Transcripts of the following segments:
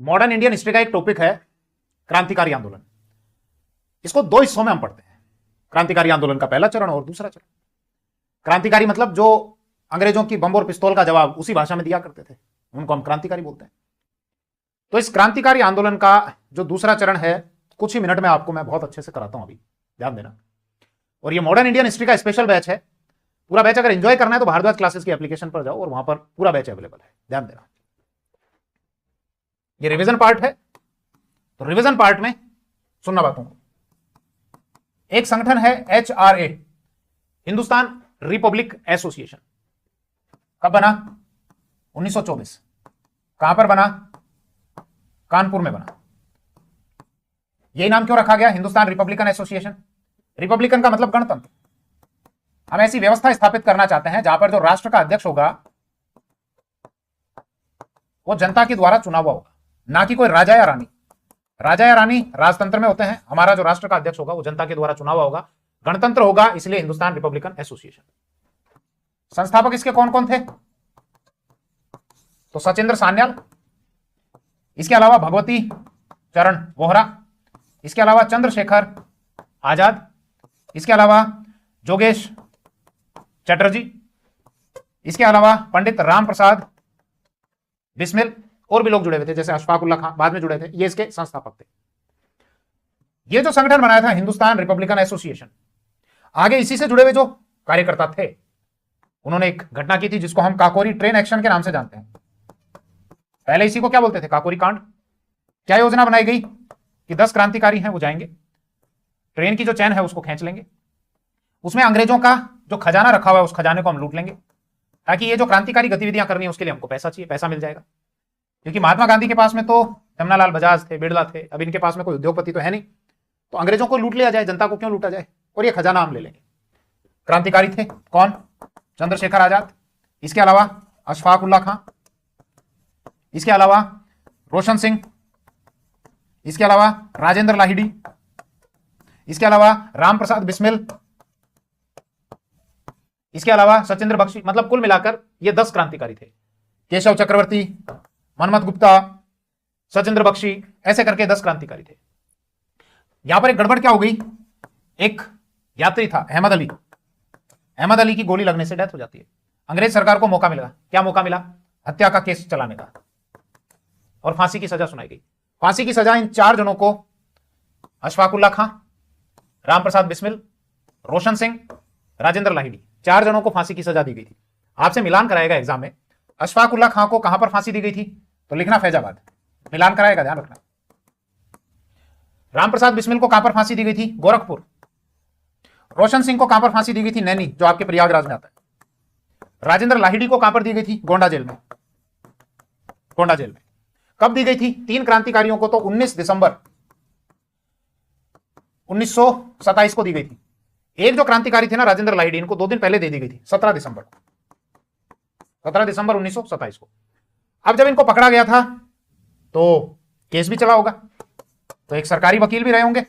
Modern Indian history का एक topic है क्रांतिकारी आंदोलन। इसको दो हिस्सों में हम पढ़ते हैं, क्रांतिकारी आंदोलन का पहला चरण और दूसरा चरण। क्रांतिकारी मतलब जो अंग्रेजों की बम और पिस्तौल का जवाब उसी भाषा में दिया करते थे, उनको हम क्रांतिकारी बोलते हैं। तो इस क्रांतिकारी आंदोलन का जो दूसरा चरण है, कुछ ही मिनट में आपको मैं बहुत अच्छे से कराता हूं, अभी ध्यान देना। और ये मॉडर्न इंडियन हिस्ट्री का स्पेशल बैच है। पूरा बैच अगर एंजॉय करना है तो भारद्वाज क्लासेस की एप्लीकेशन पर जाओ और वहां पर पूरा बैच अवेलेबल है, ध्यान देना। ये रिवीजन पार्ट है, तो रिवीजन पार्ट में सुनना बातों को। एक संगठन है HRA, हिंदुस्तान रिपब्लिक एसोसिएशन। कब बना? 1924। कहां पर बना? कानपुर में बना। यही नाम क्यों रखा गया, हिंदुस्तान रिपब्लिकन एसोसिएशन? रिपब्लिकन का मतलब गणतंत्र। हम ऐसी व्यवस्था स्थापित करना चाहते हैं जहां पर जो राष्ट्र का अध्यक्ष होगा वो जनता के द्वारा चुना हुआ होगा, ना कि कोई राजा या रानी। राजा या रानी राजतंत्र में होते हैं, हमारा जो राष्ट्र का अध्यक्ष होगा वो जनता के द्वारा चुना हुआ होगा, गणतंत्र होगा, इसलिए हिंदुस्तान रिपब्लिकन एसोसिएशन। संस्थापक इसके कौन कौन थे? तो सचिंद्र सान्याल, इसके अलावा भगवती चरण वोहरा, इसके अलावा चंद्रशेखर आजाद, इसके अलावा जोगेश चटर्जी, इसके अलावा पंडित राम प्रसाद बिस्मिल, और भी लोग जुड़े हुए थे जैसे अशफाक उल्लाह खां, बाद में जुड़े थे। ये इसके संस्थापक थे। ये जो संगठन बनाया था हिंदुस्तान रिपब्लिकन एसोसिएशन, आगे इसी से जुड़े हुए जो कार्यकर्ता थे उन्होंने एक घटना की थी जिसको हम काकोरी ट्रेन एक्शन के नाम से जानते हैं। पहले इसी को क्या बोलते थे? काकोरी कांड। क्या योजना बनाई गई कि 10 क्रांतिकारी हैं वो जाएंगे, ट्रेन की जो चैन है उसको खींच लेंगे, उसमें अंग्रेजों का जो खजाना रखा हुआ है उस खजाने को हम लूट लेंगे, ताकि ये जो क्रांतिकारी गतिविधियां करनी है उसके लिए हमको पैसा चाहिए, पैसा मिल जाएगा। क्योंकि महात्मा गांधी के पास में तो जमनालाल बजाज थे, बिरला थे, अब इनके पास में कोई उद्योगपति तो है नहीं, तो अंग्रेजों को लूट लिया जाए, जनता को क्यों लूटा जाए, और ये खजाना हम ले लेंगे। क्रांतिकारी थे कौन? चंद्रशेखर आजाद, इसके अलावा अशफाक उल्लाह खां, इसके अलावा रोशन सिंह, इसके अलावा राजेंद्र लाहिड़ी, इसके अलावा राम प्रसाद बिस्मिल, इसके अलावा सचिंद्र बख्शी। मतलब कुल मिलाकर ये 10 क्रांतिकारी थे। केशव चक्रवर्ती, मनमथ गुप्ता, सचिंद्र बख्शी, ऐसे करके 10 क्रांतिकारी थे। यहां पर एक गड़बड़ क्या हो गई, एक यात्री था अहमद अली, अहमद अली की गोली लगने से डेथ हो जाती है। अंग्रेज सरकार को मौका मिला, क्या मौका मिला? हत्या का केस चलाने का, और फांसी की सजा सुनाई गई। फांसी की सजा इन 4 जनों को, अशफाक उल्लाह खां, राम प्रसाद बिस्मिल, रोशन सिंह, राजेंद्र लाहिड़ी, 4 जनों को फांसी की सजा दी गई थी। आपसे मिलान कराएगा एग्जाम में, अशफाक उल्लाह खां को कहां पर फांसी दी गई थी? तो लिखना फैजाबाद, मिलान कराएगा, ध्यान रखना। राम प्रसाद बिस्मिल को कहां पर फांसी दी गई थी? गोरखपुर। रोशन सिंह को कहां पर फांसी दी गई थी? नैनी, जो आपके प्रयागराज में आता है। राजेंद्र लाहिड़ी को कहां पर दी गई थी? गोंडा जेल में, गोंडा जेल में। कब दी गई थी? 3 क्रांतिकारियों को तो 19 दिसंबर 1927 को दी गई थी। एक जो क्रांतिकारी थे ना राजेंद्र लाहिड़ी, इनको 2 दिन पहले दे दी गई थी, 17 दिसंबर को, 17 दिसंबर 1927 को। अब जब इनको पकड़ा गया था तो केस भी चला होगा, तो एक सरकारी वकील भी रहे होंगे।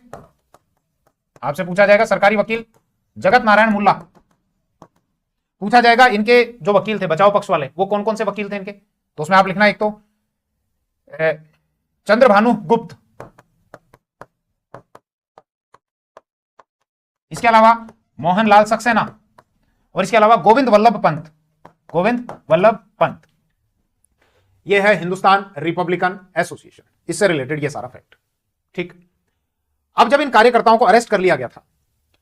आपसे पूछा जाएगा सरकारी वकील जगत नारायण मुल्ला, पूछा जाएगा इनके जो वकील थे बचाव पक्ष वाले वो कौन कौन से वकील थे इनके, तो उसमें आप लिखना, एक तो चंद्रभानु गुप्त, इसके अलावा मोहनलाल सक्सेना, और इसके अलावा गोविंद वल्लभ पंत, गोविंद वल्लभ पंत। यह है हिंदुस्तान रिपब्लिकन एसोसिएशन, इससे रिलेटेड ये सारा फैक्ट। ठीक, अब जब इन कार्यकर्ताओं को अरेस्ट कर लिया गया था,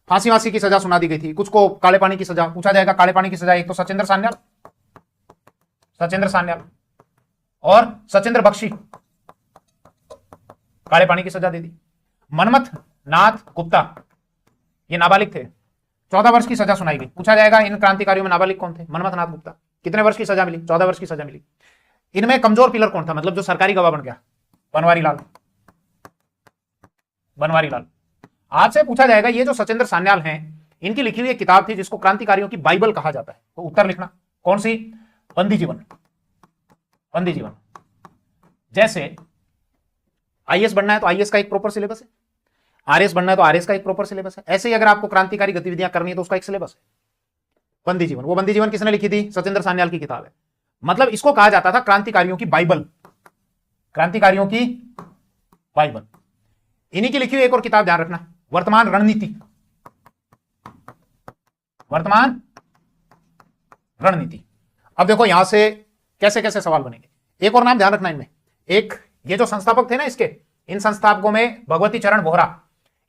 फांसी वांसी की सजा सुना दी गई थी, कुछ को काले पानी की सजा, पूछा जाएगा काले पानी की सजा, एक तो सचिंद्र सान्याल, सचिंद्र सान्याल और सचिंद्र बख्शी, काले पानी की सजा दे दी। मनमथ नाथ गुप्ता, ये नाबालिग थे, 14 वर्ष की सजा सुनाई गई। पूछा जाएगा इन क्रांतिकारियों में नाबालिग कौन थे? मनमथ नाथ गुप्ता। कितने वर्ष की सजा मिली? 14 वर्ष की सजा मिली। इनमें कमजोर पिलर कौन था, मतलब जो सरकारी गवाह बन गया? बनवारी लाल, बनवारी लाल। आपसे पूछा जाएगा ये जो सचिंद्र सान्याल हैं, इनकी लिखी हुई एक किताब थी जिसको क्रांतिकारियों की बाइबल कहा जाता है, तो उत्तर लिखना कौन सी? बंदी जीवन, बंदी जीवन। जैसे आईएएस बनना है तो आईएएस का एक प्रॉपर सिलेबस है, आरएस बनना है तो आरएस का एक प्रॉपर सिलेबस है, ऐसे ही अगर आपको क्रांतिकारी गतिविधियां करनी है तो उसका एक सिलेबस है। बंदी जीवन, वो बंदी जीवन किसने लिखी थी? सचिंद्र सान्याल की किताब है। मतलब इसको कहा जाता था क्रांतिकारियों की बाइबल, क्रांतिकारियों की बाइबल। इन्हीं की लिखी हुई एक और किताब ध्यान रखना, वर्तमान रणनीति। वर्तमान रणनीति। अब देखो यहां से कैसे कैसे सवाल बनेंगे। एक और नाम ध्यान रखना इनमें, एक ये जो संस्थापक थे ना इसके, इन संस्थापकों में भगवती चरण वोहरा।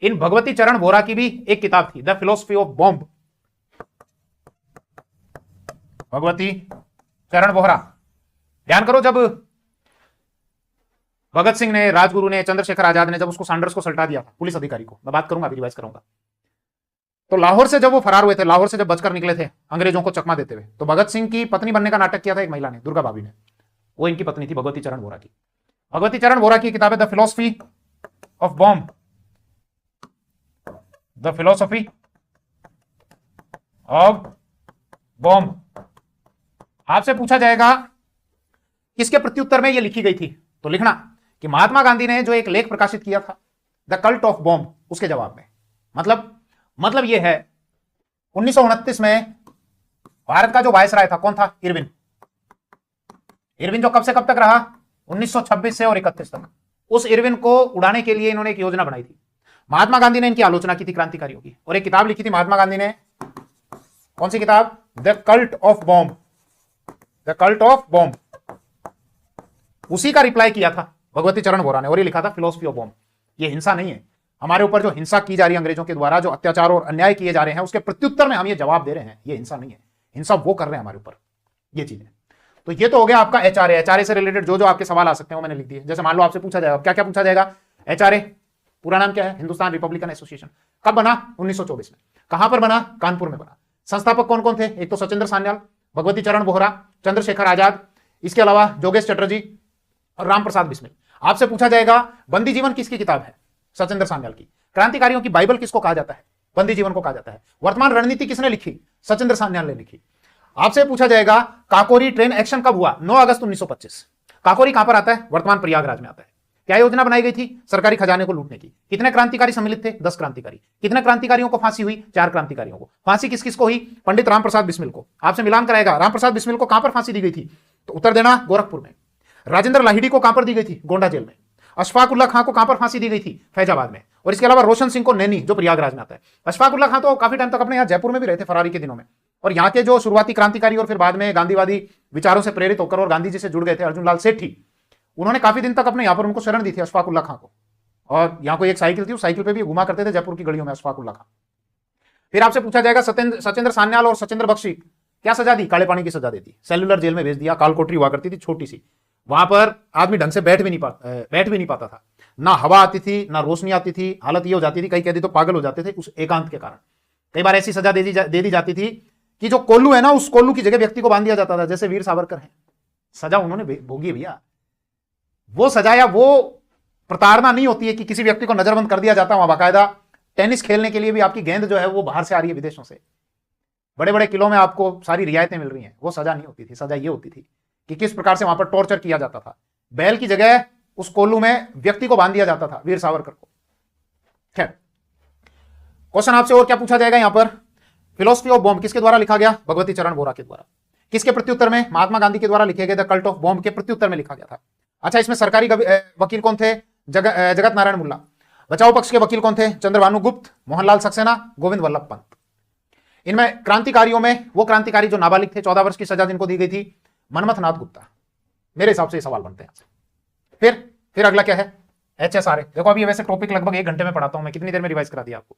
इन भगवती चरण वोहरा की भी एक किताब थी, the philosophy of bomb. Bhagwati चरण वोहरा। ध्यान करो, जब भगत सिंह ने, राजगुरु ने, चंद्रशेखर आजाद ने जब उसको सैंडर्स को सल्टा दिया था, पुलिस अधिकारी को, मैं बात करूंगा अभी रिवाइज करूंगा, तो लाहौर से जब वो फरार हुए थे, लाहौर से जब बचकर निकले थे अंग्रेजों को चकमा देते हुए, तो भगत सिंह की पत्नी बनने का नाटक किया था एक महिला ने, दुर्गा भाभी ने। वो इनकी पत्नी थी, भगवती चरण वोहरा की। भगवती चरण वोहरा की किताब है the philosophy of bomb. The philosophy of bomb. आपसे पूछा जाएगा किसके प्रत्युत्तर में यह लिखी गई थी, तो लिखना कि महात्मा गांधी ने जो एक लेख प्रकाशित किया था द कल्ट ऑफ बॉम्ब, उसके जवाब में। मतलब यह है 1929 में भारत का जो वायसराय था, कौन था? इरविन। इरविन जो कब से कब तक रहा? 1926 से और 31 तक। उस इरविन को उड़ाने के लिए इन्होंने एक योजना बनाई थी। महात्मा गांधी ने इनकी आलोचना की थी, क्रांतिकारियों की, और एक किताब लिखी थी महात्मा गांधी ने। कौन सी किताब? The cult of bomb. The cult of bomb. उसी का रिप्लाई किया था भगवती चरण वोहरा ने, और ये लिखा था फिलोसफी ऑफ बॉम्ब। ये हिंसा नहीं है, हमारे ऊपर जो हिंसा की जा रही है अंग्रेजों के द्वारा, जो अत्याचार और अन्याय किए जा रहे हैं, उसके प्रत्युत्तर में हम ये जवाब दे रहे हैं। ये हिंसा नहीं है, हिंसा वो कर रहे हैं हमारे ऊपर, ये चीज है। तो ये तो हो गया आपका एचआरए। एचआरए से रिलेटेड जो जो आपके सवाल आ सकते हैं वो मैंने लिख दिए। जैसे मान लो आपसे पूछा जाएगा, क्या क्या पूछा जाएगा? एचआरए पूरा नाम क्या है? Hindustan Republican association. कब बना? 1924 में। कहां पर बना? कानपुर में बना। संस्थापक कौन कौन थे? एक तो सचिंद्र सान्याल, भगवती चरण वोहरा, चंद्रशेखर आजाद, इसके अलावा जोगेश चटर्जी और राम प्रसाद बिस्मिल। आपसे पूछा जाएगा बंदी जीवन किसकी किताब है? सचिंद्र सान्याल की। क्रांतिकारियों की बाइबल किसको कहा जाता है? बंदी जीवन को कहा जाता है। वर्तमान रणनीति किसने लिखी? सचिंद्र सान्याल ने लिखी। आपसे पूछा जाएगा काकोरी ट्रेन एक्शन कब हुआ? 9 अगस्त 1925। काकोरी कहां पर आता है? वर्तमान प्रयागराज में आता है। क्या योजना बनाई गई थी? सरकारी खजाने को लूटने की। कितने क्रांतिकारी सम्मिलित थे? 10 क्रांतिकारी। कितने क्रांतिकारियों को फांसी हुई? 4 क्रांतिकारियों को। फांसी किस किस को हुई? पंडित राम प्रसाद बिस्मिल को। आपसे मिलान कराएगा, राम प्रसाद बिस्मिल को कहां पर फांसी दी गई थी? तो उत्तर देना, गोरखपुर में। राजेंद्र लाहिड़ी को कहां पर दी गई थी? गोंडा जेल में। अशफाक उल्लाह खां को कहां पर फांसी दी गई थी? फैजाबाद में। और इसके अलावा रोशन सिंह को नैनी, जो प्रयागराज में आता है। अशफाक उल्लाह खां तो काफी टाइम तक अपने यहाँ जयपुर में भी रहे थे फरारी के दिनों में। और यहाँ के जो शुरुआती क्रांतिकारी और फिर बाद में गांधीवादी विचारों से प्रेरित होकर और गांधी जी से जुड़ गए थे, अर्जुन लाल सेठी, उन्होंने काफी दिन तक अपने यहाँ पर उनको शरण दी थी, अशफाक उल्लाह खां को। और यहाँ कोई एक साइकिल थी, उस साइकिल पे भी घुमा करते थे जयपुर की गलियों में अशफाक उल्लाह खां। फिर आपसे पूछा जाएगा सचिंद्र सान्याल और सचिंद्र बख्शी क्या सजा दी? काले पानी की सजा देती, सेल्युलर जेल में भेज दिया। कालकोठरी हुआ करती थी छोटी सी, वहां पर आदमी ढंग से बैठ भी नहीं पाता था, ना हवा आती थी ना रोशनी आती थी। हालत ये हो जाती थी, कई कैदी तो पागल हो जाते थे उस एकांत के कारण। कई बार ऐसी सजा दे दी जाती थी कि जो कोल्लू है ना, उस कोल्लू की जगह व्यक्ति को बांध दिया जाता था, जैसे वीर सावरकर है। सजा उन्होंने भोगी है भैया। वो सजा या वो प्रताड़ना नहीं होती है कि किसी व्यक्ति को नजरबंद कर दिया जाता है। वहां बाकायदा टेनिस खेलने के लिए भी आपकी गेंद जो है वो बाहर से आ रही है विदेशों से, बड़े बड़े किलों में आपको सारी रियायतें मिल रही हैं। वो सजा नहीं होती थी। सजा ये होती थी कि किस प्रकार से वहां पर टॉर्चर किया जाता था। बैल की जगह उस कोल्लू में व्यक्ति को बांध दिया जाता था, वीर सावरकर को। खैर, क्वेश्चन आपसे और क्या पूछा जाएगा यहां पर? फिलोसफी ऑफ बॉम्ब किसके द्वारा लिखा गया? भगवती चरण वोहरा के द्वारा। किसके प्रत्युत्तर में? महात्मा गांधी के द्वारा लिखे गए द कल्ट ऑफ बॉम्ब के प्रत्युत्तर में लिखा गया था। अच्छा, इसमें सरकारी वकील कौन थे? जगत नारायण मुल्ला। बचाव पक्ष के वकील कौन थे? चंद्रभानु गुप्त, मोहनलाल सक्सेना, गोविंद वल्लभ पंत। इनमें क्रांतिकारियों में वो क्रांतिकारी जो नाबालिग थे, 14 वर्ष की सजा जिनको दी गई थी, मनमथ नाथ गुप्ता। मेरे हिसाब से ये सवाल बनते हैं। फिर अगला क्या है? HSRA। देखो अभी वैसे टॉपिक लगभग 1 घंटे में पढ़ाता हूं मैं, कितनी देर में रिवाइज करा दिया आपको?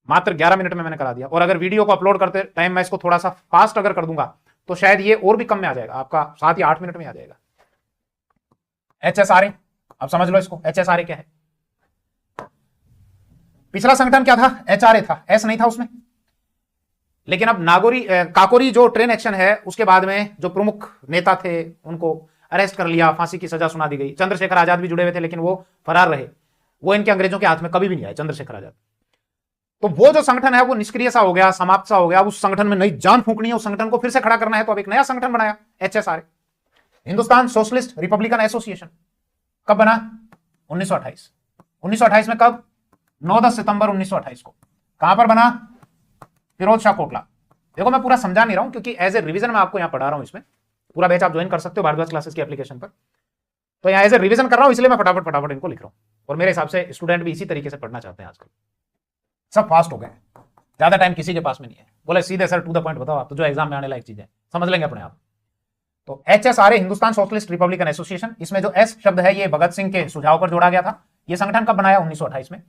मात्र 11 मिनट में मैंने करा दिया। और अगर वीडियो को अपलोड करते टाइम मैं इसको थोड़ा सा फास्ट अगर कर दूंगा तो शायद ये और भी कम में आ जाएगा, आपका 7 या 8 मिनट में आ जाएगा। HSRA, अब समझ लो इसको। HSRA क्या है? पिछला संगठन क्या था? HRA था, S नहीं था उसमें। लेकिन अब काकोरी जो ट्रेन एक्शन है, उसके बाद में जो प्रमुख नेता थे उनको अरेस्ट कर लिया, फांसी की सजा सुना दी गई। चंद्रशेखर आजाद भी जुड़े हुए थे, लेकिन वो फरार रहे। वो इनके अंग्रेजों के हाथ में कभी भी नहीं आए, चंद्रशेखर आजाद। तो वो जो संगठन है वो निष्क्रिय सा हो गया, समाप्त सा हो गया। उस संगठन में नई जान फूंकनी है, उस संगठन को फिर से खड़ा करना है, तो अब एक नया संगठन बनाया, HSRA, Hindustan socialist Republican association. कब बना? 1928। 1928 में कब? 9-10 सितंबर 1928 को। कहां पर बना? फिरोज शाह कोटला। देखो मैं पूरा समझा नहीं रहा हूं, क्योंकि एज ए रिवीजन मैं आपको यहां पढ़ा रहा हूं। इसमें पूरा बैच आप ज्वाइन कर सकते हो भारद्वाज क्लासेस की एप्लीकेशन पर। तो यहाँ ऐसे रिवीजन कर रहा हूं, इसलिए मैं फटाफट फटाफट इनको लिख रहा हूं। और मेरे हिसाब से स्टूडेंट भी इसी तरीके से पढ़ना चाहते हैं आजकल, सब फास्ट हो गए, ज्यादा टाइम किसी के पास में नहीं है। बोले सीधे सर टू द पॉइंट बताओ आप, तो जो एग्जाम में आने लायक चीजें समझ लेंगे अपने आप। तो HSRA Hindustan socialist Republican association, इसमें जो एस शब्द है ये भगत सिंह के सुझाव पर जोड़ा गया था। ये संगठन कब बनाया? 1928 में।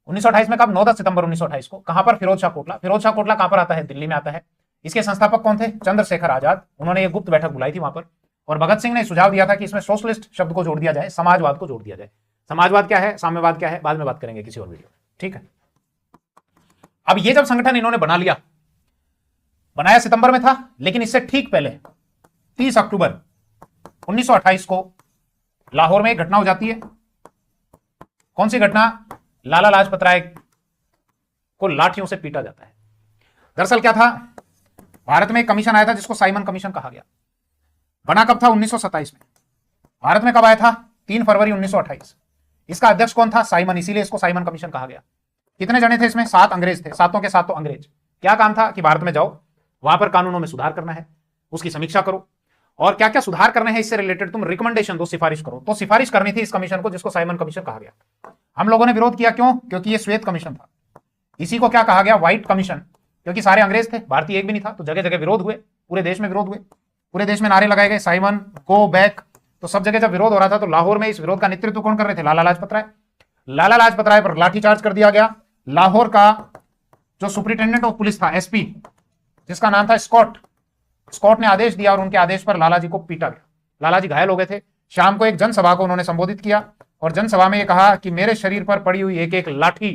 1928 में कब? 9 सितंबर 1928 को। कहां पर? फिरोज शाह कोटला। फिरोज शाह कोटला कहां पर आता है? दिल्ली में आता है। इसके संस्थापक कौन थे? चंद्रशेखर आजाद। उन्होंने ये गुप्त बैठक बुलाई थी वहां पर, और भगत सिंह ने सुझाव दिया था कि इसमें सोशलिस्ट शब्द को जोड़ दिया जाए, समाजवाद को जोड़ दिया जाए। समाजवाद क्या है, साम्यवाद क्या है, बाद में बात करेंगे किसी और वीडियो में, ठीक है। अब ये जब संगठन इन्होंने बना लिया, बनाया सितंबर में था, लेकिन इससे ठीक पहले 30 अक्टूबर 1928 को लाहौर में एक घटना हो जाती है। कौन सी घटना? लाला लाजपत राय को लाठियों से पीटा जाता है। दरअसल क्या था, भारत में एक कमीशन आया था जिसको साइमन कमीशन कहा गया। बना कब था? 1927 में। भारत में कब आया था? 3 फरवरी 1928। इसका अध्यक्ष कौन था? साइमन, इसीलिए इसको साइमन कमीशन कहा गया। कितने जने थे इसमें? 7 अंग्रेज थे, सातों के सातों अंग्रेज। क्या काम था कि भारत में जाओ, वहां पर कानूनों में सुधार करना है, उसकी समीक्षा करो, और क्या क्या सुधार करने हैं इससे रिलेटेड तुम रिकमेंडेशन दो, सिफारिश करो। तो सिफारिश करनी थी इस कमीशन को, जिसको साइमन कमीशन कहा गया। हम लोगों ने विरोध किया, क्यों? क्योंकि ये श्वेत कमीशन था। इसी को क्या कहा गया? व्हाइट कमीशन, क्योंकि सारे अंग्रेज थे, भारतीय एक भी नहीं था। तो जगह जगह विरोध हुए, पूरे देश में विरोध हुए, पूरे देश में नारे लगाए गए, साइमन, गो बैक। तो सब जगह जब विरोध हो रहा था, तो लाहौर में इस विरोध का नेतृत्व कौन कर रहे थे? लाला लाजपत राय। लाला लाजपत राय पर लाठीचार्ज कर दिया गया। लाहौर का जो सुपरिटेंडेंट ऑफ पुलिस था, एसपी, जिसका नाम था स्कॉट, स्कॉट ने आदेश दिया और उनके आदेश पर लाला जी को पीटा गया। लाला जी घायल हो गए थे। शाम को एक जनसभा को उन्होंने संबोधित किया, और जनसभा में यह कहा कि मेरे शरीर पर पड़ी हुई एक एक लाठी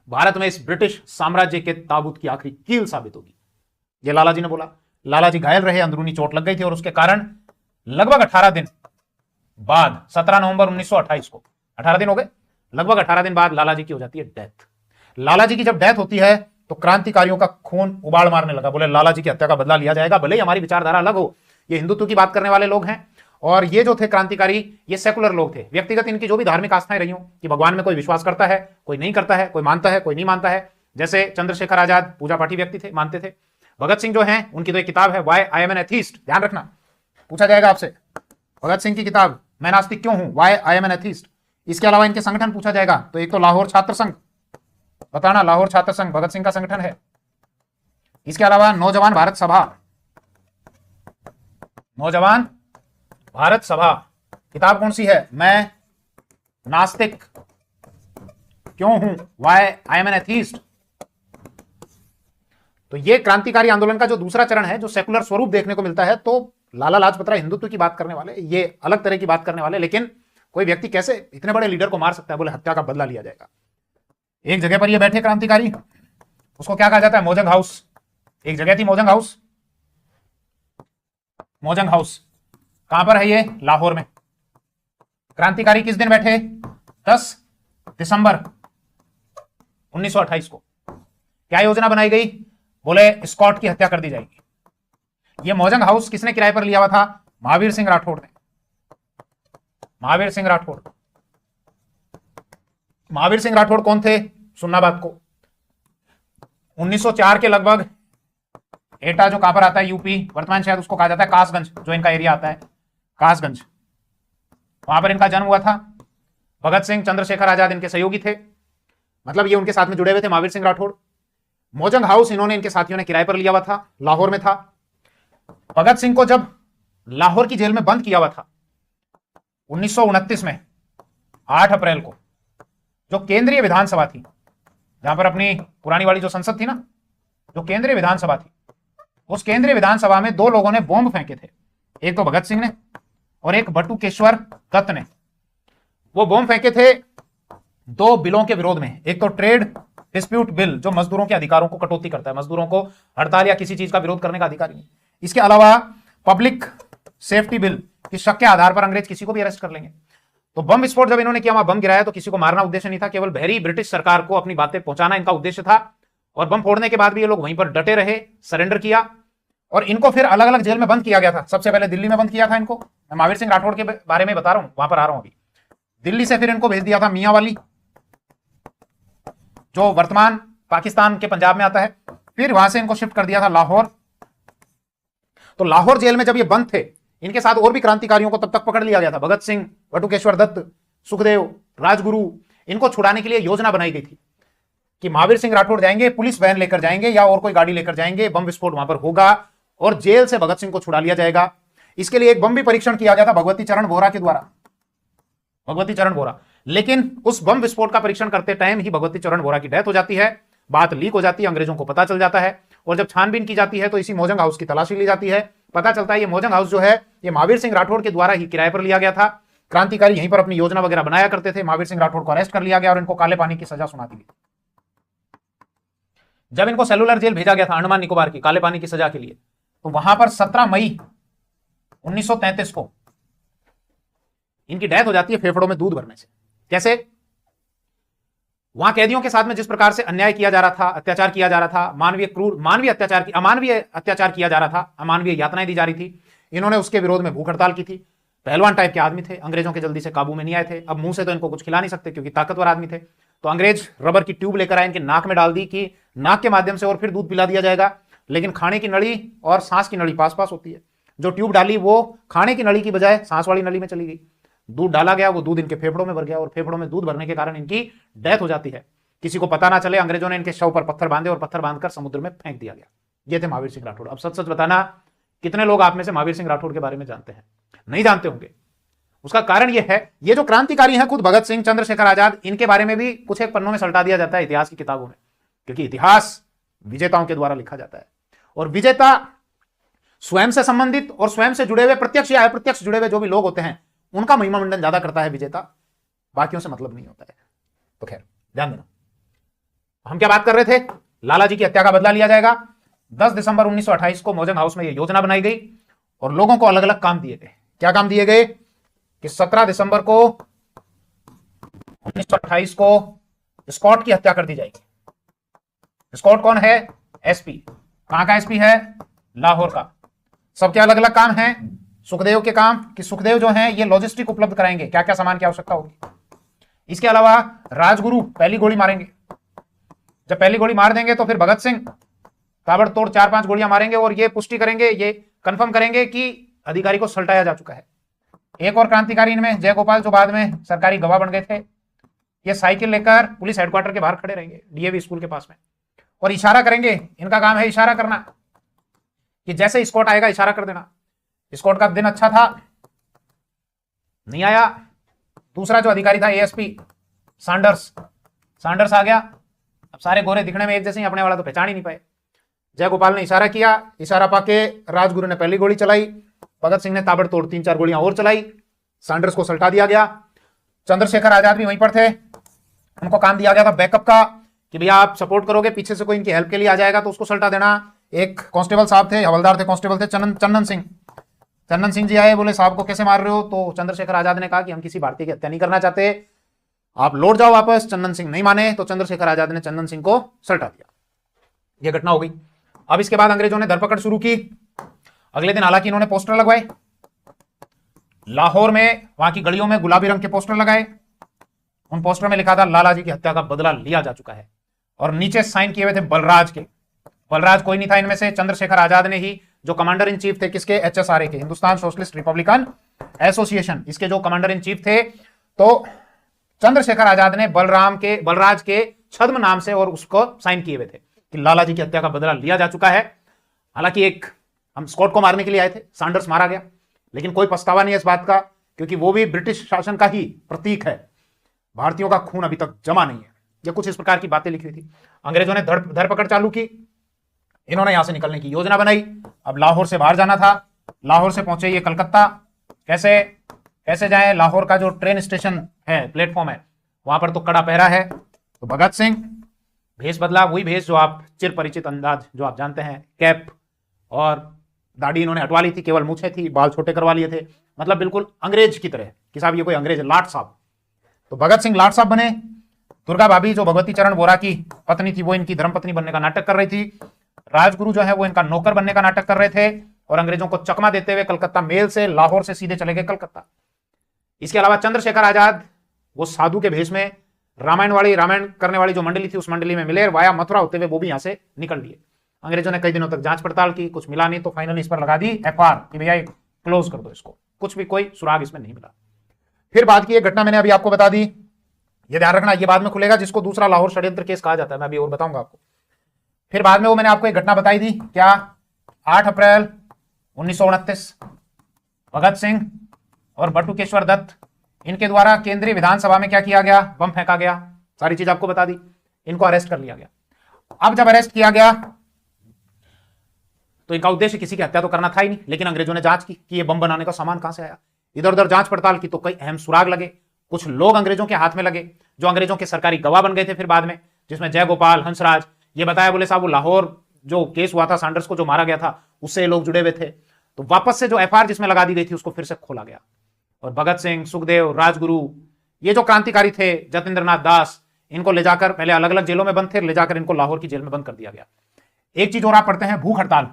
भारत में इस ब्रिटिश साम्राज्य के ताबूत की आखिरी कील साबित होगी। यह लाला जी ने बोला। लाला जी घायल रहे, अंदरूनी चोट लग गई थी, और उसके कारण लगभग 18 दिन बाद 17 नवंबर 1928 को, 18 दिन हो गए, लगभग 18 दिन बाद लाला जी की हो जाती है डेथ। लाला जी की जब डेथ होती है तो क्रांतिकारियों का खून उबाल मारने लगा। बोले लाला जी की हत्या का बदला लिया जाएगा, भले ही हमारी विचारधारा अलग हो। ये हिंदुत्व की बात करने वाले लोग हैं, और ये जो थे क्रांतिकारी, ये सेकुलर लोग थे। व्यक्तिगत इनकी जो भी धार्मिक आस्थाएं रही हो, कि भगवान में कोई विश्वास करता है, कोई नहीं करता है, कोई मानता है, कोई नहीं मानता है। जैसे चंद्रशेखर आजाद पूजा पाठी व्यक्ति थे, मानते थे। भगत सिंह जो हैं, उनकी तो एक किताब है, why I am an atheist, ध्यान रखना, पूछा जाएगा आपसे। भगत सिंह की किताब, मैं नास्तिक क्यों हूं, why I am an atheist. इसके अलावा इनके संगठन पूछा जाएगा, तो एक तो लाहौर छात्र संघ, बताना, लाहौर छात्र संघ भगत सिंह का संगठन है। इसके अलावा नौजवान भारत सभा, नौजवान भारत सभा, किताब कौन सी है? मैं नास्तिक क्यों हूं, why I am an atheist. तो ये क्रांतिकारी आंदोलन का जो दूसरा चरण है, जो सेकुलर स्वरूप देखने को मिलता है। तो लाला लाजपत राय हिंदुत्व की बात करने वाले, ये अलग तरह की बात करने वाले, लेकिन कोई व्यक्ति कैसे इतने बड़े लीडर को मार सकता है? बोले हत्या का बदला लिया जाएगा। एक जगह पर ये बैठे क्रांतिकारी, उसको क्या कहा जाता है? मोजंग हाउस। एक जगह थी मोजंग हाउस। मोजंग हाउस कहां पर है? ये लाहौर में। क्रांतिकारी किस दिन बैठे? 10 दिसंबर 1928 को। क्या योजना बनाई गई? बोले स्कॉट की हत्या कर दी जाएगी। ये मोजंग हाउस किसने किराए पर लिया हुआ था? महावीर सिंह राठौड़ ने। महावीर सिंह राठौड़। महावीर सिंह राठौड़ कौन थे? सुनना बात को। 1904 के लगभग एटा जो कहां पर आता है, यूपी, वर्तमान शायद उसको कहा जाता है कासगंज, जो इनका एरिया आता है, कासगंज, वहां पर इनका जन्म हुआ था। भगत सिंह, चंद्रशेखर आजाद इनके सहयोगी थे, मतलब ये उनके साथ में जुड़े हुए थे, महावीर सिंह राठौड़। मोजंग हाउस इन्होंने, इनके साथियों ने किराए पर लिया हुआ था, लाहौर में था। भगत सिंह को जब लाहौर की जेल में बंद किया हुआ था 1929 में, 8 अप्रैल को, जो केंद्रीय विधानसभा थी, जहां पर अपनी पुरानी वाली जो संसद थी ना, जो केंद्रीय विधानसभा थी, उस केंद्रीय विधानसभा में 2 लोगों ने बॉम्ब फेंके थे। एक तो भगत सिंह ने और एक बटुकेश्वर दत्त ने। वो बॉम्ब फेंके थे 2 बिलों के विरोध में। एक तो ट्रेड डिस्प्यूट बिल, जो मजदूरों के अधिकारों को कटौती करता है, मजदूरों को हड़ताल या किसी चीज का विरोध करने का अधिकार नहीं। इसके अलावा पब्लिक सेफ्टी बिल, कि शक के आधार पर अंग्रेज किसी को भी अरेस्ट कर लेंगे। तो बम विस्फोट जब इन्होंने किया, वहां बम गिराया, तो किसी को मारना उद्देश्य नहीं था, केवल बहरी ब्रिटिश सरकार को अपनी बातें पहुंचाना इनका उद्देश्य था। और बम फोड़ने के बाद भी ये लोग वहीं पर डटे रहे, सरेंडर किया, और इनको फिर अलग अलग जेल में बंद किया गया था। सबसे पहले दिल्ली में बंद किया था इनको, मैं महावीर सिंह राठौड़ के बारे में बता रहा हूं, वहां पर आ रहा हूं अभी। दिल्ली से फिर इनको भेज दिया था मियांवाली, जो वर्तमान पाकिस्तान के पंजाब में आता है। फिर वहां से इनको शिफ्ट कर दिया था लाहौर। तो लाहौर जेल में जब ये बंद थे, इनके साथ और भी क्रांतिकारियों को तब तक पकड़ लिया गया था, भगत सिंह, बटुकेश्वर दत्त, सुखदेव, राजगुरु। इनको छुड़ाने के लिए योजना बनाई गई थी कि महावीर सिंह राठौड़ जाएंगे, पुलिस वैन लेकर जाएंगे या और कोई गाड़ी लेकर जाएंगे, बम विस्फोट वहां पर होगा और जेल से भगत सिंह को छुड़ा लिया जाएगा। इसके लिए एक बम भी परीक्षण किया गया था भगवती चरण वोहरा के द्वारा, भगवती चरण वोहरा। लेकिन उस बम विस्फोट का परीक्षण करते टाइम ही भगवती चरण वोहरा की डेथ हो जाती है, बात लीक हो जाती है, अंग्रेजों को पता चल जाता है। और जब छानबीन की जाती है तो इसी मोजंग हाउस की तलाशी ली जाती है। पता चलता है ये मोजंग हाउस जो है ये महावीर सिंह राठौड़ के द्वारा ही किराए पर लिया गया था। क्रांतिकारी यहीं पर अपनी योजना वगैरह बनाया करते थे। महावीर सिंह राठौड़ को अरेस्ट कर लिया गया और इनको काले पानी की सजा सुना दी गई। जब इनको सेलुलर जेल भेजा गया था अंडमान निकोबार की काले पानी की सजा के लिए, तो वहां पर 17 मई 1933 को इनकी डेथ हो जाती है फेफड़ों में दूध भरने से। कैसे? वहां कैदियों के साथ में जिस प्रकार से अन्याय किया जा रहा था, अत्याचार किया जा रहा था, अमानवीय अत्याचार किया जा रहा था, अमानवीय यातनाएं दी जा रही थी, इन्होंने उसके विरोध में भूख हड़ताल की थी। पहलवान टाइप के आदमी थे, अंग्रेजों के जल्दी से काबू में नहीं आए थे। अब मुंह से तो इनको कुछ खिला नहीं सकते क्योंकि ताकतवर आदमी थे, तो अंग्रेज रबर की ट्यूब लेकर आए, इनके नाक में डाल दी कि नाक के माध्यम से और फिर दूध पिला दिया जाएगा। लेकिन खाने की नली और सांस की नली पास पास होती है। जो ट्यूब डाली वो खाने की नली की बजाय सांस वाली नली में चली गई। दूध डाला गया, वो दूध इनके फेफड़ों में भर गया और फेफड़ों में दूध भरने के कारण इनकी डेथ हो जाती है। किसी को पता ना चले, अंग्रेजों ने इनके शव पर पत्थर बांधे और पत्थर बांधकर समुद्र में फेंक दिया गया। ये थे महावीर सिंह राठौड़। अब सच सच बताना, कितने लोग आप में से महावीर सिंह राठौड़ के बारे में जानते हैं? नहीं जानते होंगे। उसका कारण यह है, ये जो क्रांतिकारी हैं खुद भगत सिंह, चंद्रशेखर आजाद, इनके बारे में भी कुछ एक पन्नों में सल्टा दिया जाता है इतिहास की किताबों में, क्योंकि इतिहास विजेताओं के द्वारा लिखा जाता है। और विजेता स्वयं से संबंधित और स्वयं से जुड़े हुए, प्रत्यक्ष या अप्रत्यक्ष जुड़े हुए जो भी लोग होते हैं, उनका महिमा मंडन ज्यादा करता है विजेता, बाकियों से मतलब नहीं होता है। तो खैर ध्यान देना, हम क्या बात कर रहे थे? लाला जी की हत्या का बदला लिया जाएगा। 10 दिसंबर 1928 को मोजंग हाउस में यह योजना बनाई गई और लोगों को अलग अलग काम दिए गए। क्या काम दिए गए कि 17 दिसंबर को 1928 को स्कॉट की हत्या कर दी जाएगी। स्कॉट कौन है? एसपी। कहां का एसपी है? लाहौर का। सबके अलग अलग काम हैं। सुखदेव के काम कि सुखदेव जो हैं ये लॉजिस्टिक उपलब्ध कराएंगे, क्या क्या सामान की आवश्यकता होगी। इसके अलावा राजगुरु पहली गोली मारेंगे। जब पहली गोली मार देंगे तो फिर भगत सिंह ताबड़तोड़ 4-5 गोलियां मारेंगे और ये पुष्टि करेंगे, ये कंफर्म करेंगे कि अधिकारी को सल्टाया जा चुका है। एक और क्रांतिकारी इनमें जयगोपाल, जो बाद में सरकारी गवाह बन गए थे, ये साइकिल लेकर पुलिस हेडक्वार्टर के बाहर खड़े रहेंगे, डीएवी स्कूल के पास में, और इशारा करेंगे। इनका काम है इशारा करना, कि जैसे स्कॉट आएगा इशारा कर देना। स्कॉट का दिन अच्छा था, नहीं आया। दूसरा जो अधिकारी था एएसपी सांडर्स आ गया। अब सारे गोरे दिखने में एक जैसे ही, अपने वाला तो पहचान ही नहीं पाए। जयगोपाल ने इशारा किया, इशारा पाके राजगुरु ने पहली गोली चलाई, भगत सिंह ने ताबड़तोड़ 3-4 गोलियां और चलाई, सांडर्स को सल्टा दिया गया। चंद्रशेखर आजाद भी वहीं पर थे, उनको काम दिया गया था बैकअप का, कि भैया आप सपोर्ट करोगे, पीछे से कोई इनकी हेल्प के लिए आ जाएगा तो उसको सल्टा देना। एक कांस्टेबल साहब थे, हवलदार थे, कांस्टेबल थे, चंदन सिंह जी आए, बोले साहब को कैसे मार रहे हो? तो चंद्रशेखर आजाद ने कहा कि हम किसी भारतीय की हत्या नहीं करना चाहते, आप लौट जाओ वापस। चंदन सिंह नहीं माने तो चंद्रशेखर आजाद ने चंदन सिंह को सल्टा दिया। यह घटना हो गई। अब इसके बाद अंग्रेजों ने धरपकड़ शुरू की। अगले दिन हालांकि इन्होंने पोस्टर लगवाए लाहौर में, वहां की गलियों में गुलाबी रंग के पोस्टर लगाए। उन पोस्टर में लिखा था लाला जी की हत्या का बदला लिया जा चुका है, और नीचे साइन किए हुए थे बलराज के। बलराज कोई नहीं था इनमें से, चंद्रशेखर आजाद ने ही, जो कमांडर इन चीफ थे किसके? एचएसआरए के, हिंदुस्तान सोशलिस्ट रिपब्लिकन एसोसिएशन, इसके जो कमांडर इन चीफ थे, तो चंद्रशेखर आजाद ने बलराज के छद्म नाम से और उसको साइन किए हुए थे कि लाला जी की हत्या का बदला लिया जा चुका है। हालांकि एक हम स्कॉट को मारने के लिए आए थे, सांडर्स मारा गया, लेकिन कोई पछतावा नहीं है इस बात का, क्योंकि वो भी ब्रिटिश शासन का ही प्रतीक है। भारतीयों का खून अभी तक जमा नहीं है। ये कुछ इस प्रकार की बातें लिखी हुई थी। अंग्रेजों ने धरपकड़ चालू की, इन्होंने यहां से निकलने की योजना बनाई। अब लाहौर से बाहर जाना था, लाहौर से पहुंचे ये कलकत्ता। कैसे जाए? लाहौर का जो ट्रेन स्टेशन है, प्लेटफॉर्म है, वहां पर तो कड़ा पहरा है। तो भगत सिंह भेष बदला, वही भेष जो आप चिर परिचित अंदाज जो आप जानते हैं, कैप और दाढ़ी इन्होंने हटवा ली थी, केवल मूछें थी, बाल छोटे करवा लिए थे, मतलब बिल्कुल अंग्रेज की तरह कि साहब ये कोई अंग्रेज है, लाट साहब। तो भगत सिंह लाट साहब बने। दुर्गा भाभी जो भगवती चरण वोहरा की पत्नी थी, वो इनकी धर्मपत्नी बनने का नाटक कर रही थी। राजगुरु जो है वो इनका नौकर बनने का नाटक कर रहे थे, और अंग्रेजों को चकमा देते हुए कलकत्ता मेल से, लाहौर से सीधे चले गए कलकत्ता। इसके अलावा चंद्रशेखर आजाद वो साधु के भेष में रामायण करने वाली जो मंडली थी, उस मंडली में मिले, वाया मथुरा होते हुए वो भी यहां से निकल लिए। अंग्रेजों ने कई दिनों तक जांच पड़ताल की, कुछ मिला नहीं, तो फाइनली इस पर लगा दी एफआर कि भैया क्लोज कर दो इसको, कुछ भी कोई सुराग इसमें नहीं मिला। फिर बाद की एक घटना मैंने अभी आपको बता दी, ये ध्यान रखना, ये बाद में खुलेगा, जिसको दूसरा लाहौर षड्यंत्र केस कहा जाता है, मैं अभी और बताऊंगा आपको। फिर बाद में वो मैंने आपको एक घटना बताई थी, क्या, 8 अप्रैल 1929 भगत सिंह और बटुकेश्वर दत्त, इनके द्वारा केंद्रीय विधानसभा में क्या किया गया, बम फेंका गया, सारी चीज आपको बता दी। इनको अरेस्ट कर लिया गया। अब जब अरेस्ट किया गया तो इनका उद्देश्य किसी की हत्या तो करना था ही नहीं, लेकिन अंग्रेजों ने जांच की कि ये बम बनाने का सामान कहां से आया। इधर उधर जांच पड़ताल की तो कई अहम सुराग लगे, कुछ लोग अंग्रेजों के हाथ में लगे जो अंग्रेजों के सरकारी गवाह बन गए थे फिर बाद में, जिसमें जयगोपाल, हंसराज, ये बताया, बोले साहब वो लाहौर जो केस हुआ था सैंडर्स को जो मारा गया था उससे ये लोग जुड़े हुए थे। तो वापस से जो एफआईआर जिसमें लगा दी गई थी उसको फिर से खोला गया, और भगत सिंह, सुखदेव, राजगुरु, ये जो क्रांतिकारी थे, जतेंद्रनाथ दास, इनको ले जाकर पहले अलग अलग जेलों में बंद थे, ले जाकर इनको लाहौर की जेल में बंद कर दिया गया। एक चीज और आप पढ़ते हैं, भूख हड़ताल।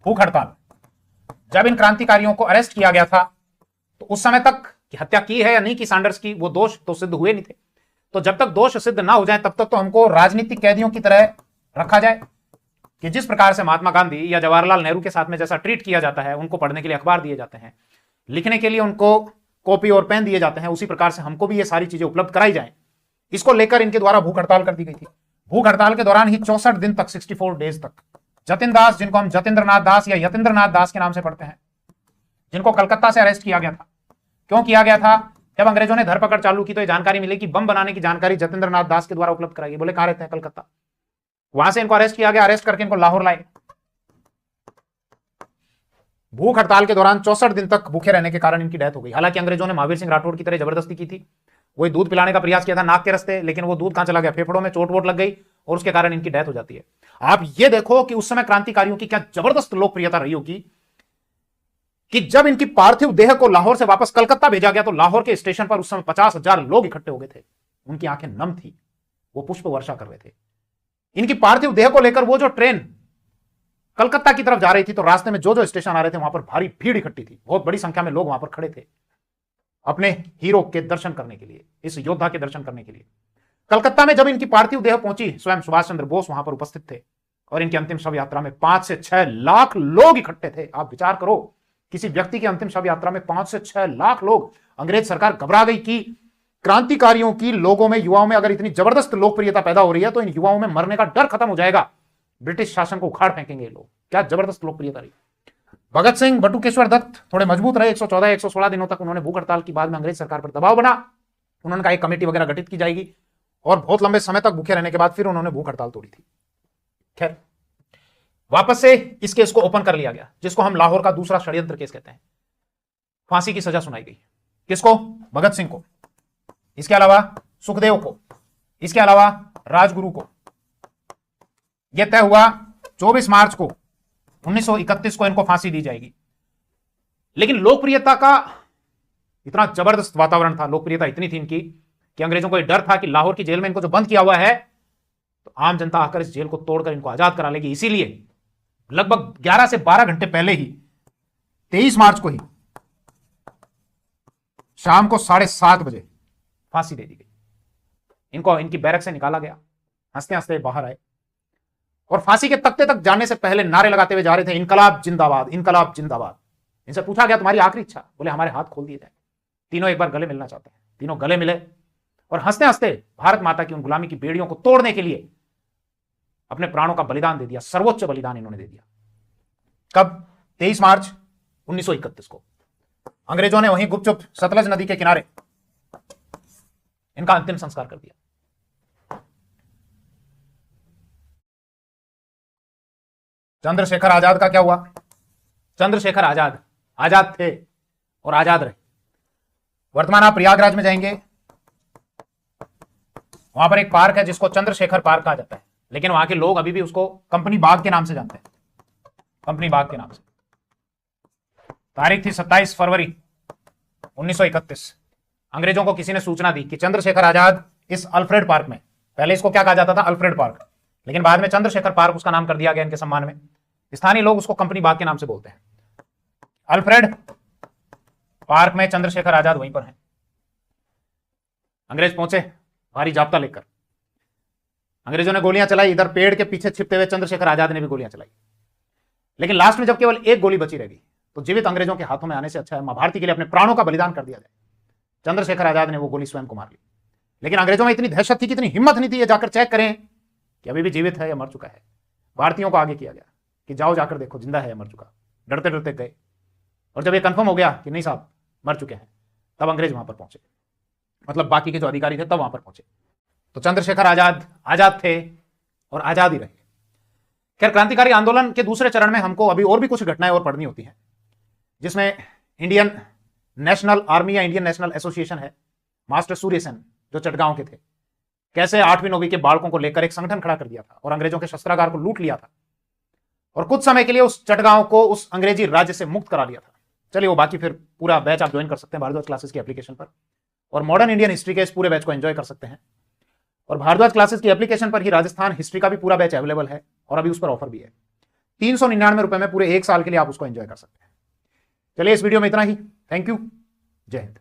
भूख हड़ताल, जब इन क्रांतिकारियों को अरेस्ट किया गया था तो उस समय तक कि हत्या की है या नहीं की सैंडर्स की, वो दोष तो सिद्ध हुए नहीं थे। तो जब तक दोष सिद्ध ना हो जाए तब तक तो हमको राजनीतिक कैदियों की तरह रखा जाए, कि जिस प्रकार से महात्मा गांधी या जवाहरलाल नेहरू के साथ में जैसा ट्रीट किया जाता है, उनको पढ़ने के लिए अखबार दिए जाते हैं, लिखने के लिए उनको कॉपी और पेन दिए जाते हैं, उसी प्रकार से हमको भी ये सारी चीजें उपलब्ध कराई जाए। इसको लेकर इनके द्वारा भूख हड़ताल कर दी गई थी। भूख हड़ताल के दौरान ही 64 दिन तक, 64 डेज तक, जतिन दास, जिनको हम जतेंद्रनाथ दास या यतेंद्रनाथ दास के नाम से पढ़ते हैं, जिनको कलकत्ता से अरेस्ट किया गया था। क्यों किया गया था? जब अंग्रेजों ने धरपकड़ चालू की तो ये जानकारी मिली कि बम बनाने की जानकारी जतेंद्रनाथ दास के द्वारा उपलब्ध कराई। बोले कहां रहते हैं? कलकत्ता। वहां से इनको अरेस्ट किया गया, अरेस्ट करके इनको लाहौर लाए। भूख हड़ताल के दौरान 64 दिन तक भूखे रहने के कारण इनकी डेथ हो गई। हालांकि अंग्रेजों ने महावीर सिंह राठौड़ की तरह जबरदस्ती की थी, वही दूध पिलाने का प्रयास किया था नाक के रास्ते, लेकिन वो दूध कहां चला गया? फेफड़ों में चोट वोट लग गई और उसके कारण इनकी डेथ हो जाती है। आप ये देखो कि उस समय क्रांतिकारियों की क्या जबरदस्त लोकप्रियता रही होगी, कि जब इनकी पार्थिव देह को लाहौर से वापस कलकत्ता भेजा गया तो लाहौर के स्टेशन पर उस समय 50,000 लोग इकट्ठे हो गए थे। उनकी आंखें नम थी, वो पुष्प वर्षा कर रहे थे। इनकी पार्थिव देह को लेकर वो जो ट्रेन कलकत्ता की तरफ जा रही थी तो रास्ते में जो जो स्टेशन आ रहे थे वहां पर भारी भीड़ इकट्ठी थी, बहुत बड़ी संख्या में लोग वहां पर खड़े थे अपने हीरो के दर्शन करने के लिए, इस योद्धा के दर्शन करने के लिए। कलकत्ता में जब इनकी पार्थिव देह पहुंची, स्वयं सुभाष चंद्र बोस वहां पर उपस्थित थे और इनकी अंतिम शव यात्रा में 5 से 6 लाख लोग इकट्ठे थे। आप विचार करो, किसी व्यक्ति की अंतिम शव यात्रा में 5 से 6 लाख लोग। अंग्रेज सरकार घबरा गई कि क्रांतिकारियों की लोगों में, युवाओं में अगर इतनी जबरदस्त लोकप्रियता पैदा हो रही है तो इन युवाओं में मरने का डर खत्म हो जाएगा, ब्रिटिश शासन को उखाड़ फेंकेंगे ये लोग। क्या जबरदस्त लोकप्रियता रही। भगत सिंह, बटुकेश्वर दत्त थोड़े मजबूत रहे। 114 116 दिनों तक उन्होंने भूख हड़ताल की। बाद में अंग्रेज सरकार पर दबाव बना, उन्होंने कहा एक कमेटी वगैरह गठित की जाएगी और बहुत लंबे समय तक भूखे रहने के बाद फिर उन्होंने भूख हड़ताल तोड़ी थी। खैर, वापस से इस केस को ओपन कर लिया गया, जिसको हम लाहौर का दूसरा षड्यंत्र केस कहते हैं। फांसी की सजा सुनाई गई। किसको? भगत सिंह को, इसके अलावा सुखदेव को, इसके अलावा राजगुरु को। यह तय हुआ 24 मार्च को 1931 को इनको फांसी दी जाएगी। लेकिन लोकप्रियता का इतना जबरदस्त वातावरण था, लोकप्रियता इतनी थी इनकी कि अंग्रेजों को यह डर था कि लाहौर की जेल में इनको जो बंद किया हुआ है तो आम जनता आकर इस जेल को तोड़कर इनको आजाद करा लेगी। इसीलिए लगभग 11 से 12 घंटे पहले ही 23 मार्च को ही शाम को 7:30 बजे फांसी दे दी गई। इनको इनकी बैरक से निकाला गया, हंसते हंसते बाहर आए और फांसी के तख्ते तक जाने से पहले नारे लगाते हुए जा रहे थे, इनकलाब जिंदाबाद, इनकलाब जिंदाबाद। इनसे पूछा गया तुम्हारी आखिरी इच्छा? बोले हमारे हाथ खोल दिए जाए। तीनों एक बार गले मिलना चाहते हैं। तीनों गले मिले और हंसते हंसते भारत माता की उन गुलामी की बेड़ियों को तोड़ने के लिए अपने प्राणों का बलिदान दे दिया। सर्वोच्च बलिदान इन्होंने दे दिया। कब? 23 मार्च 1931 को। अंग्रेजों ने वहीं गुपचुप सतलज नदी के किनारे इनका अंतिम संस्कार कर दिया। चंद्रशेखर आजाद का क्या हुआ? चंद्रशेखर आजाद आजाद थे और आजाद रहे। वर्तमान आप प्रयागराज में जाएंगे, वहां पर एक पार्क है जिसको चंद्रशेखर पार्क कहा जाता है, लेकिन वहां के लोग अभी भी उसको कंपनी बाग के नाम से जानते हैं। कंपनी बाग के नाम से। तारीख थी 27 फरवरी 1931। अंग्रेजों को किसी ने सूचना दी कि चंद्रशेखर आजाद इस अल्फ्रेड पार्क में, पहले इसको क्या कहा जाता था? अल्फ्रेड पार्क, लेकिन बाद में चंद्रशेखर पार्क उसका नाम कर दिया गया इनके सम्मान में। स्थानीय लोग उसको कंपनी बाग के नाम से बोलते हैं। अल्फ्रेड पार्क में चंद्रशेखर आजाद वहीं पर हैं। अंग्रेज पहुंचे भारी जाब्ता लेकर। अंग्रेजों ने गोलियां चलाई, इधर पेड़ के पीछे छिपते हुए चंद्रशेखर आजाद ने भी गोलियां चलाई, लेकिन लास्ट में जब केवल एक गोली बची रह गई तो जीवित अंग्रेजों के हाथों में आने से अच्छा है मां भारती के लिए अपने प्राणों का बलिदान कर दिया जाए। चंद्रशेखर आजाद ने वो गोली स्वयं को मार ली, लेकिन अंग्रेजों में इतनी दहशत थी कि इतनी हिम्मत नहीं थी ये जाकर चेक करें कि अभी भी जीवित है या मर चुका है। भारतीयों को आगे किया गया कि जाओ जाकर देखो जिंदा है या मर चुका। डरते डरते गए, और जब ये कंफर्म हो गया कि नहीं साहब मर चुके हैं, तब अंग्रेज वहां पर पहुंचे, मतलब बाकी के जो अधिकारी थे तब वहां पर पहुंचे। तो चंद्रशेखर आजाद आजाद थे और आजाद ही रहे। खैर, क्रांतिकारी आंदोलन के दूसरे चरण में हमको अभी और भी कुछ घटनाएं और पढ़नी होती हैं, जिसमें इंडियन नेशनल आर्मी या इंडियन नेशनल एसोसिएशन है, मास्टर सूर्य सेन जो चटगांव के थे, कैसे 8वीं 9वीं के बालकों को लेकर एक संगठन खड़ा कर दिया था और अंग्रेजों के शस्त्रागार को लूट लिया था और कुछ समय के लिए उस चटगांव को उस अंग्रेजी राज्य से मुक्त करा लिया था। चलिए वो बाकी फिर पूरा बैच आप ज्वाइन कर सकते हैं भारद्वाज क्लासेस की एप्लीकेशन पर, और मॉडर्न इंडियन हिस्ट्री के इस पूरे बैच को एंजॉय कर सकते हैं। और भारद्वाज क्लासेस की एप्लीकेशन पर ही राजस्थान हिस्ट्री का भी पूरा बैच अवेलेबल है और अभी उस पर ऑफर भी है। 399 रुपए में पूरे 1 साल के लिए आप उसको एंजॉय कर सकते हैं। चलिए इस वीडियो में इतना ही। Thank you. जय हिंद।